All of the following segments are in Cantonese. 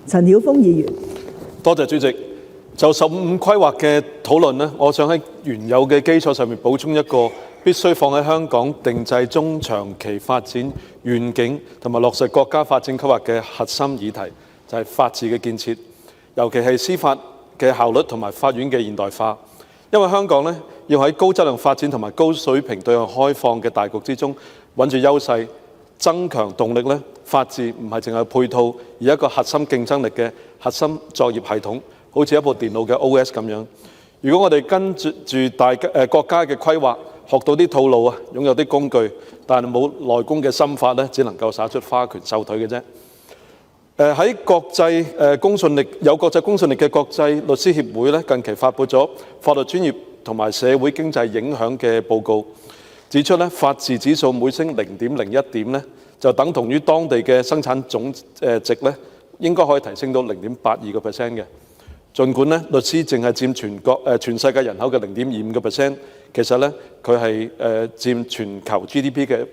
陳曉峰議員。多謝主席。就15規劃嘅討論呢，我想喺原有嘅基礎上面補充一個必須放喺香港定製中長期發展願景同埋落實國家發展規劃嘅核心議題，就係法治嘅建設，尤其係司法嘅效率同埋法院嘅現代化。因為香港呢，要喺高質量發展同埋高水平對外開放嘅大局之中穩住優勢，增強動力呢，法治唔係淨係配套，而一個核心競爭力嘅核心作業系統，好似一部電腦嘅 OS 咁樣。如果我哋跟住國家嘅規劃，學到啲套路啊，擁有啲工具，但係冇內功嘅心法呢，只能夠耍出花拳繡腿嘅啫。喺國際公信力有國際公信力嘅國際律師協會咧，近期發布咗法律專業同埋社會經濟影響嘅報告，指出咧法治指數每升0.01點咧，就等同於當地嘅生產總值咧，應該可以提升到0.82%嘅。儘管咧律師淨係佔全世界人口嘅0.25%，其實咧佢係佔全球 GDP 嘅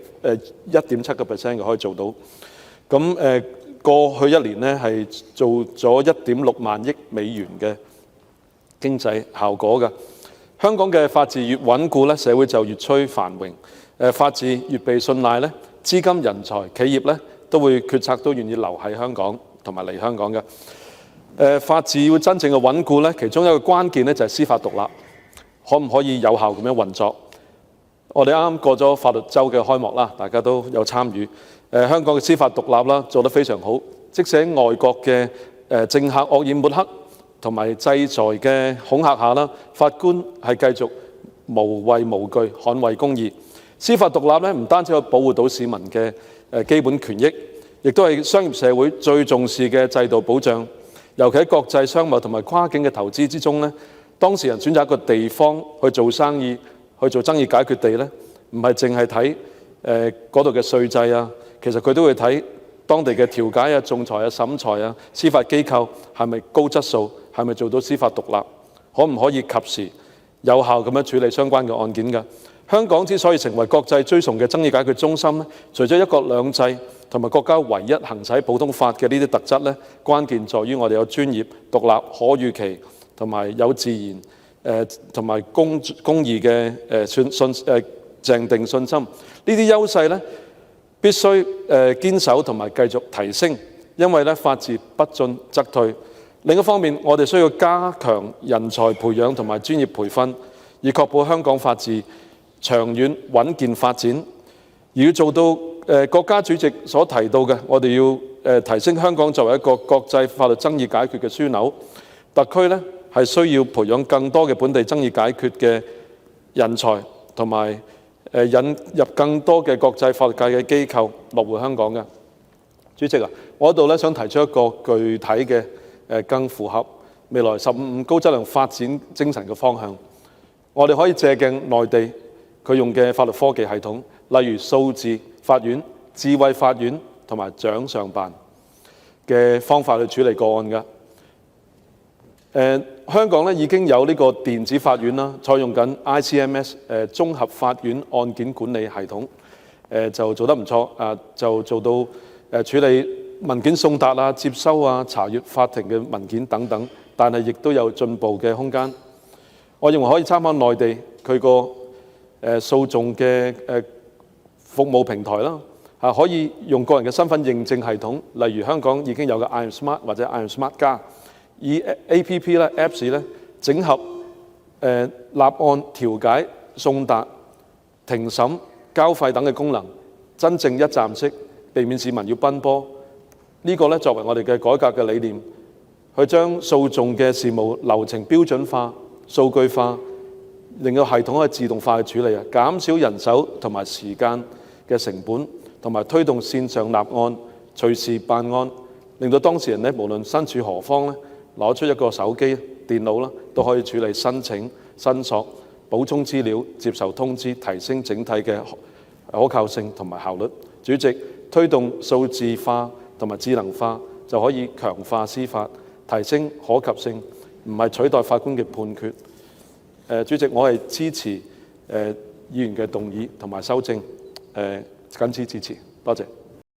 1.7% 嘅可以做到。咁過去一年呢，係做咗1.6萬億美元嘅經濟效果㗎。香港嘅法治越穩固咧，社會就越趨繁榮。法治越被信賴咧，資金、人才、企業咧都會決策都願意留喺香港同埋嚟香港嘅。法治要真正嘅穩固咧，其中一個關鍵咧就係司法獨立，可唔可以有效咁樣運作？我哋啱啱過咗法律週嘅開幕啦，大家都有參與。香港嘅司法獨立啦，做得非常好。即使喺外國嘅政客惡意抹黑同埋制裁嘅恐嚇下啦，法官係繼續無畏無懼捍衛公義。司法獨立咧，唔單止可以保護到市民嘅基本權益，亦都係商業社會最重視嘅制度保障。尤其喺國際商貿同埋跨境嘅投資之中咧，當事人選擇一個地方去做生意、去做爭議解決地咧，唔係淨係睇嗰度嘅稅制啊。其實佢都會睇當地嘅調解啊、仲裁啊、審裁啊、司法機構係咪高質素，係咪做到司法獨立，可唔可以及時有效咁樣處理相關嘅案件㗎？香港之所以成為國際追崇嘅爭議解決中心咧，除咗一國兩制同埋國家唯一行使普通法嘅呢啲特質咧，關鍵在於我哋有專業、獨立、可預期同埋有自然同埋公義嘅訂定信心。呢啲優勢咧，必須堅守同埋繼續提升，因為咧法治不進則退。另一方面，我哋需要加強人才培養同埋專業培訓，以確保香港法治長遠穩健發展。而要做到國家主席所提到嘅，我哋要提升香港作為一個國際法律爭議解決嘅樞紐。特區咧係需要培養更多嘅本地爭議解決嘅人才，同埋引入更多嘅國際法律界嘅機構落戶香港嘅。主席啊，我喺度咧想提出一個具體嘅更符合未來15高質量發展精神嘅方向。我哋可以借鏡內地佢用嘅法律科技系統，例如數字法院、智慧法院同埋掌上辦嘅方法去處理個案㗎。香港咧已經有呢個電子法院啦，採用緊 ICMS 綜合法院案件管理系統，就做得唔錯，就做到處理文件送達啊、接收啊、查閱法庭嘅文件等等，但係亦都有進步嘅空間。我認為可以參考內地佢個訴訟嘅服務平台啦，可以用個人嘅身份認證系統，例如香港已經有嘅 I Am Smart 或者 I Am Smart 加。以 A.P.P. 咧、Apps 咧整合立案、調解、送達、庭審、交費等嘅功能，真正一站式，避免市民要奔波。呢個咧作為我哋嘅改革嘅理念，去將訴訟嘅事務流程標準化、數據化，令到系統可以自動化去處理啊，減少人手同埋時間嘅成本，同埋推動線上立案、隨時辦案，令到當事人咧無論身處何方咧，攞出一個手機、電腦啦，都可以處理申請、申索、補充資料、接受通知，提升整體嘅可靠性同埋效率。主席，推動數字化同埋智能化，就可以強化司法，提升可及性，唔係取代法官嘅判決。主席，我係支持議員嘅動議同埋修正，謹此致辭，多謝。